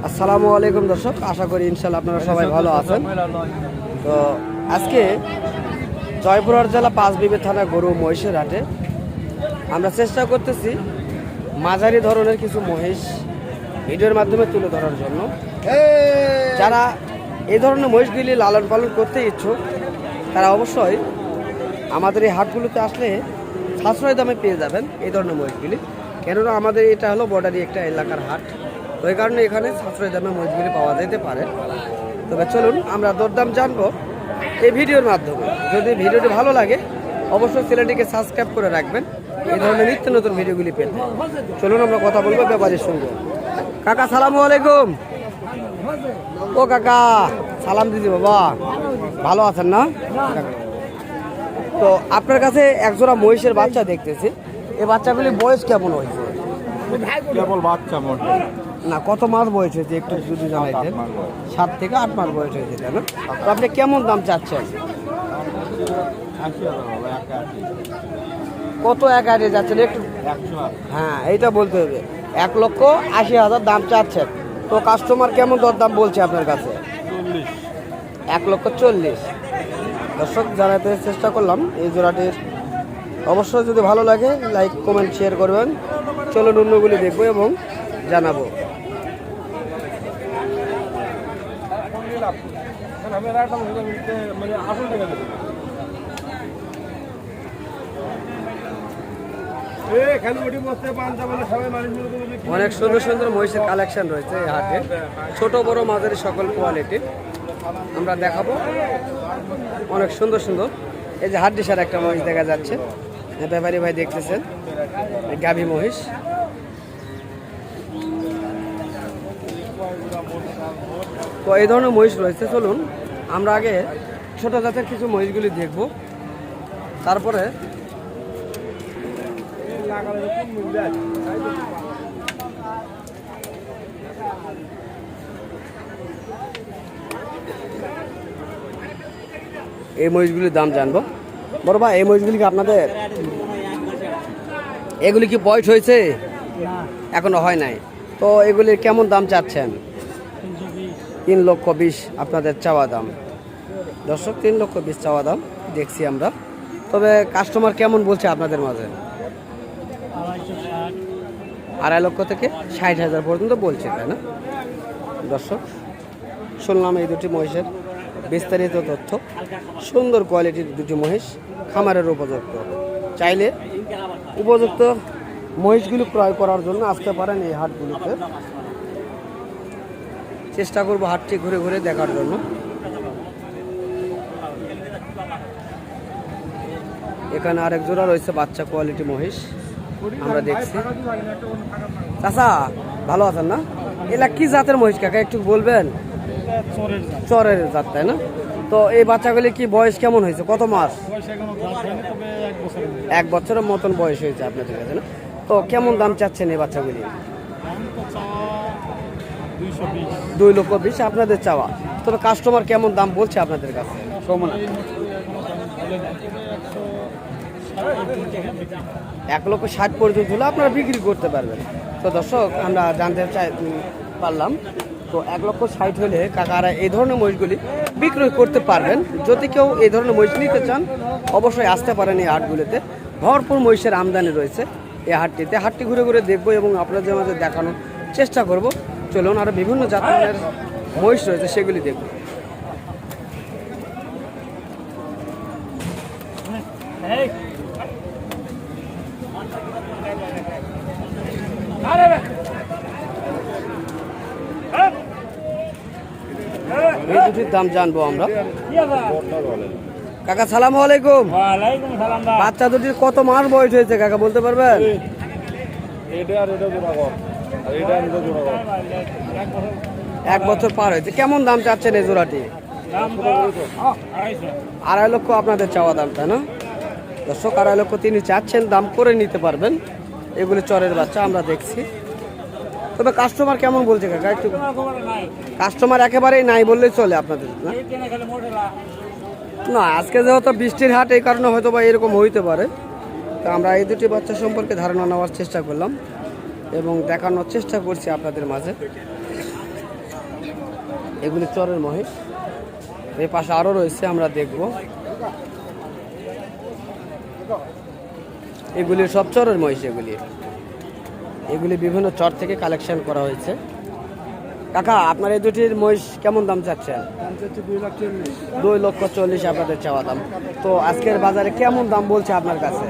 আসসালামু আলাইকুম দর্শক, আশা করি ইনশাল্লাহ আপনারা সবাই ভালো আছেন। তো আজকে জয়পুরহাট জেলা পাঁচবিবি থানা গরু মহিষের হাটে আমরা চেষ্টা করতেছি মাঝারি ধরনের কিছু মহিষ ভিডিওর মাধ্যমে তুলে ধরার জন্য। যারা এই ধরনের মহিষগুলি লালন পালন করতে ইচ্ছুক তারা অবশ্যই আমাদের এই হাটগুলোতে আসলে সাশ্রয় দামে পেয়ে যাবেন এই ধরনের মহিষগুলি। কেননা আমাদের এটা হলো বর্ডারি একটা এলাকার হাট, তো এই কারণে এখানে সাশ্রয় দামে মহিষগুলি পাওয়া যেতে পারে। তবে চলুন আমরা দরদাম জানবো এই ভিডিওর মাধ্যমে। যদি ভিডিওটি ভালো লাগে অবশ্যই চ্যানেলটিকে সাবস্ক্রাইব করে রাখবেন এই ধরনের নিত্য নতুন ভিডিওগুলি পেতে। চলুন আমরা কথা বলবো ব্যাপারের সঙ্গে। কাকা সালামু আলাইকুম। ও কাকা সালাম দিদি, বাবা ভালো আছেন না? তো আপনার কাছে একজোড়া মহিষের বাচ্চা দেখতেছি, এই বাচ্চাগুলি বয়স কেমন হয়েছে? কেবল বাচ্চা মোটে না, কত মাস বয়স হয়েছে একটু যদি জানাইতেন। 7 থেকে 8 মাস বয়স হয়েছে, তাই না? তো আপনি কেমন দাম চাচ্ছেন? 80,000 কত এক আইডে যাচ্ছেন একটু? 100,000 হ্যাঁ, এইটা বলতে হবে। 1,80,000 দাম চাচ্ছেন। তো কাস্টমার কেমন দরদাম বলছে আপনার কাছে? 40 1,40,000। দর্শক জানাতে চেষ্টা করলাম এই জোড়াটির। অবশ্যই যদি ভালো লাগে লাইক কমেন্ট শেয়ার করবেন। চলুন অন্যগুলি দেখবো এবং জানাবো। অনেক সুন্দর সুন্দর মহিষের কালেকশন রয়েছে এই হাটে, ছোট বড় মাঝারি সকল কোয়ালিটির আমরা দেখাবো। অনেক সুন্দর সুন্দর এই যে হাড্ডিসার একটা মহিষ দেখা যাচ্ছে, ব্যাপারী ভাই দেখতেছেন, গাভী মহিষ। তো এই ধরনের মহিষ রয়েছে। চলুন আমরা আগে ছোট জাতের কিছু মহিষগুলি দেখব, তারপরে এই মহিষগুলির দাম জানবো। বড় ভাই, এই মহিষগুলি কি আপনাদের? এগুলি কি বয়স হয়েছে? এখনো হয় নাই। তো এগুলির কেমন দাম চাচ্ছেন? 3,20,000 আপনাদের চাওয়া দাম। দর্শক 3,20,000 চাওয়া দাম দেখছি আমরা। তবে কাস্টমার কেমন বলছে আপনাদের মাঝে? 2,50,000 থেকে 60,000 পর্যন্ত বলছে, তাই না? দর্শক শুনলাম এই দুটি মহিষের বিস্তারিত তথ্য। সুন্দর কোয়ালিটির দুটি মহিষ, খামারের উপযুক্ত। চাইলে উপযুক্ত মহিষগুলি ক্রয় করার জন্য আসতে পারেন এই হাটগুলিতে। চেষ্টা করবো হাটটি ঘুরে ঘুরে দেখার জন্য। এখানে আরেক জোড়া রয়েছে বাচ্চা কোয়ালিটি মহিষ আমরা দেখছি। চাচা ভালো আছেন না? এলা কি জাতের মহিষ কাকা একটু বলবেন? চরের জাত, তাই না? তো এই বাচ্চাগুলি কি বয়স কেমন হয়েছে, কত মাস? 1 বছরের মতন বয়স হয়েছে আপনাদের কাছে, না? তো কেমন দাম চাচ্ছেন এই বাচ্চাগুলি? 2,20,000 আপনাদের চাওয়া। তবে কাস্টমার কেমন দাম বলছে আপনাদের কাছে? 1,60,000 পর্যন্ত হলে আপনারা বিক্রি করতে পারবেন। তো দর্শক আমরা জানতে পারলাম, তো 1,60,000 হলে কাকারা এই ধরনের মহিষগুলি বিক্রয় করতে পারবেন। যদি কেউ এই ধরনের মহিষ নিতে চান অবশ্যই আসতে পারেন এই হাটগুলিতে। ভরপুর মহিষের আমদানি রয়েছে এই হাটটিতে। হাটটি ঘুরে ঘুরে দেখবো এবং আপনাদের মাঝে দেখানোর চেষ্টা করব। চলুন আরও বিভিন্ন জাতের মহিষ রয়েছে সেগুলি দেখব। এই দুটির দাম জানবো আমরা। কাকা সালামু আলাইকুম। বাচ্চা দুটির কত মাস বয়স হয়েছে কাকা বলতে পারবেন? 1 বছর পার হয়েছে। কেমন দাম চাচ্ছেন এই জোড়াটি? 2,50,000 আপনাদের চাওয়া দাম, তাই না? দর্শক 2,50,000 তিনি চাচ্ছেন, দাম করে নিতে পারবেন। এগুলি চরের বাচ্চা আমরা দেখছি। তবে কাস্টমার কেমন বলছে কাকা একটু? কাস্টমার একেবারেই নাই বললেই চলে আপনাদের, না? না, আজকে যেহেতু বৃষ্টির হাট এই কারণে হয়তো বা এরকম হইতে পারে। তো আমরা এই দুটি বাচ্চা সম্পর্কে ধারণা নেওয়ার চেষ্টা করলাম এবং দেখানোর চেষ্টা করছি আপনাদের মাঝে। এগুলি চরের মহিষ। এই পাশে আরও রয়েছে, আমরা দেখব। এগুলি সব চরের মহিষ। এগুলি বিভিন্ন চর থেকে কালেকশন করা হয়েছে। কাকা, আপনার এই দুটির মহিষ কেমন দাম চাচ্ছেন? 2,40,000 আপনাদের চাওয়া দাম। তো আজকের বাজারে কেমন দাম বলছে আপনার কাছে?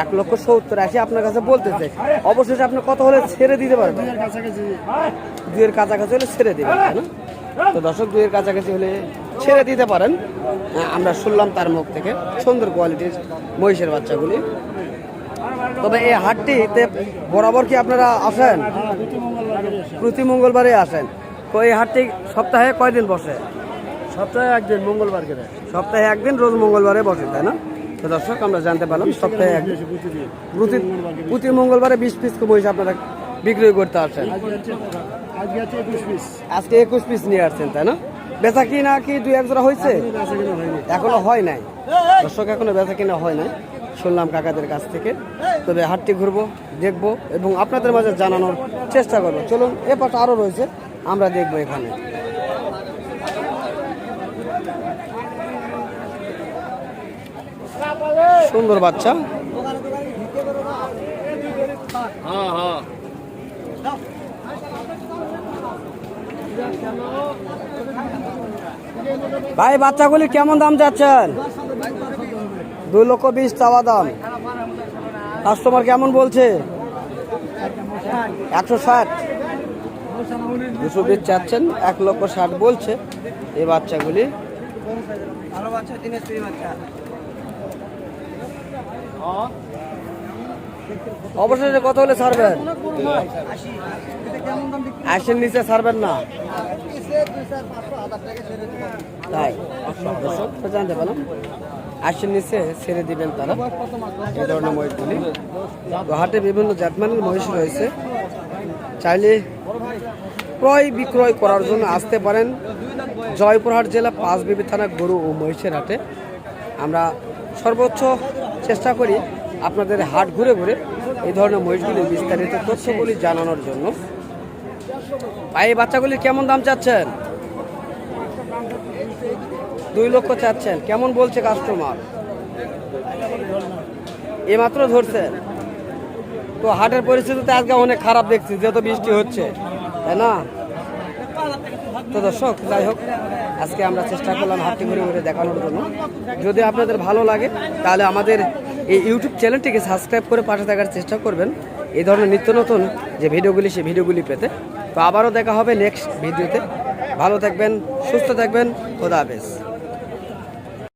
1,70,000 আপনার কাছে বলতেছে। অবশেষে আপনি কত হলে ছেড়ে দিতে পারবেন? 2-এর কাছাকাছি হলে ছেড়ে দিবেন, তাই না? তো দর্শক, 2-এর কাছাকাছি হলে ছেড়ে দিতে পারেন। আমরা শুনলাম তার মুখ থেকে। সুন্দর কোয়ালিটির মহিষের বাচ্চাগুলি। তবে এই হাটটিতে বরাবর কি আপনারা আসেন? প্রতি মঙ্গলবারে আসেন। তো এই হাটটি সপ্তাহে কয়দিন বসে? সপ্তাহে একদিন, মঙ্গলবার করে। সপ্তাহে একদিন, রোজ মঙ্গলবারে বসে, তাই না? তো দর্শক, আমরা জানতে পারলাম সপ্তাহে একদিন, প্রতি মঙ্গলবারে 20 পিস মহিষ আপনারা বিক্রি করতে আসেন। আজকে 21 পিস নিয়ে আসছেন, তাই না? বেচা কিনা কি 2-1 জোড়া হয়েছে? এখনো হয় নাই দর্শক, এখনো বেচা কিনা হয় নাই, শুনলাম কাকাদের কাছ থেকে। তবে হাটটি ঘুরবো, দেখবো এবং আপনাদের মাঝে জানানোর চেষ্টা করবো। চলুন, এ পাশে আরও রয়েছে, আমরা দেখবো। এখানে সুন্দর বাচ্চা। ভাই, বাচ্চাগুলি কেমন দাম যাচ্ছেন? 2,20,000 চাওয়া দাম। কাস্টমার কেমন বলছে? 160, 220 চাচ্ছেন, 1,60,000 বলছে এই বাচ্চাগুলি। অবশেষে কত হলে ছাড়বেন? 80-র নিচে ছাড়বেন না, তাই? জানতে পারলাম 80-র নিচে ছেড়ে দিবেন তারা এই ধরনের মহিষগুলি। তো হাটে বিভিন্ন জাতমানের মহিষ রয়েছে। চাইলে ক্রয় বিক্রয় করার জন্য আসতে পারেন জয়পুরহাট জেলা পাঁচবিবি থানা গরু ও মহিষের হাটে। আমরা সর্বোচ্চ চেষ্টা করি আপনাদের হাট ঘুরে ঘুরে এই ধরনের মহিষগুলির বিস্তারিত তথ্যগুলি জানানোর জন্য। ভাই, এই বাচ্চাগুলির কেমন দাম চাচ্ছেন? 2 লক্ষ চাচ্ছেন। কেমন বলছে কাস্টমার? এইমাত্র ধরছেন? তো হাটের পরিস্থিতি তো আজকে অনেক খারাপ দেখছি, যেহেতু বৃষ্টি হচ্ছে, তাই না? তো দর্শক, যাই হোক, আজকে আমরা চেষ্টা করলাম হাটটি ঘুরে ঘুরে দেখানোর জন্য। যদি আপনাদের ভালো লাগে তাহলে আমাদের এই ইউটিউব চ্যানেলটিকে সাবস্ক্রাইব করে পাশে থাকার চেষ্টা করবেন এই ধরনের নিত্য নতুন যে ভিডিওগুলি, সেই ভিডিওগুলি পেতে। তো আবারও দেখা হবে নেক্সট ভিডিওতে। ভালো থাকবেন, সুস্থ থাকবেন, খোদা হাফেজ।